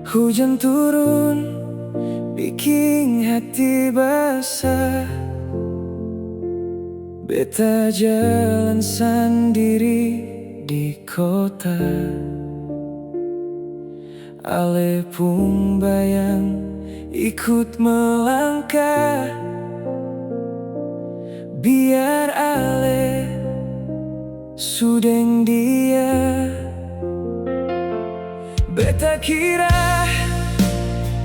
Hujan turun, bikin hati basah. Beta jalan sendiri di kota. Ale pun bayang ikut melangkah. Biar ale sudeng dia. Beta kira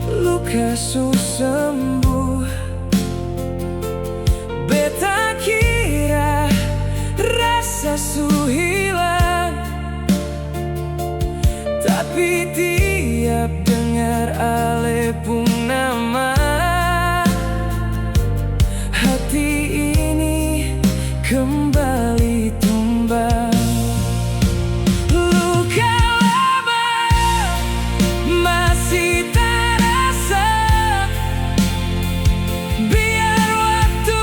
luka su sembuh. Beta kira rasa su hilang. Tapi tiap dengar ale pun nama, hati ini kembali tumbang. Luka lama masih terasa. Biar waktu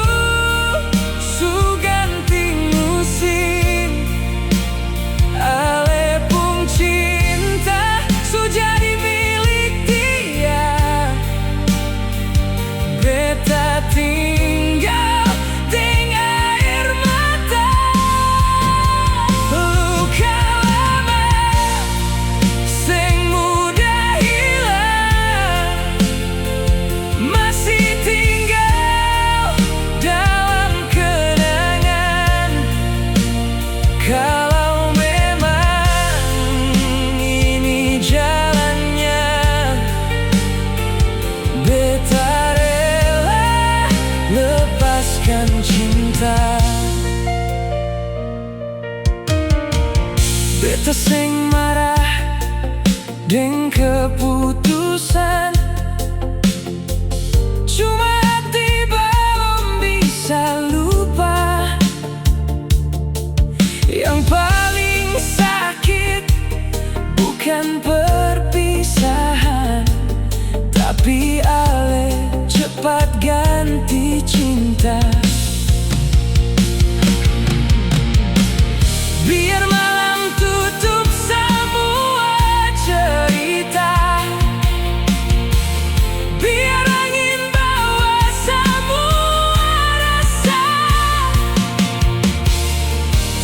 su ganti musim, ale pun cinta su jadi milik dia. Beta tinggal dengan air mata. Luka lama sing mudah hilang, masih tinggal dalam kenangan. Kalau memang ini jalannya, beta rela lepaskan cinta. Beta sing marah deng keputusan. Cuma hati belum bisa lupa. Yang paling sakit bukan perpisahan, tapi ale cepat ganti cinta. Biar malam tutup semua cerita. Biar angin bawa semua rasa.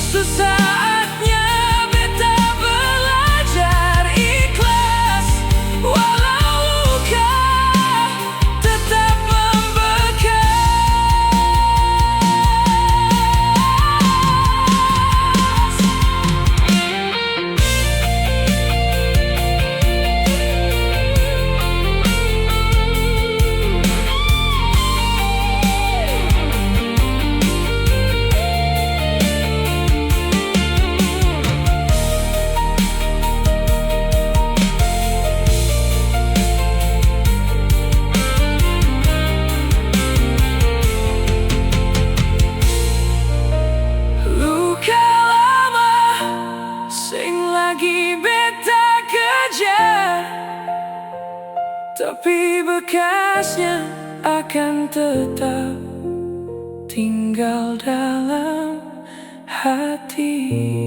Sesaatnya beta belajar ikhlas. Walau luka tetap membekas. Luka lama sing lagi beta kejar, tapi bekasnya akan tetap tinggal dalam hati.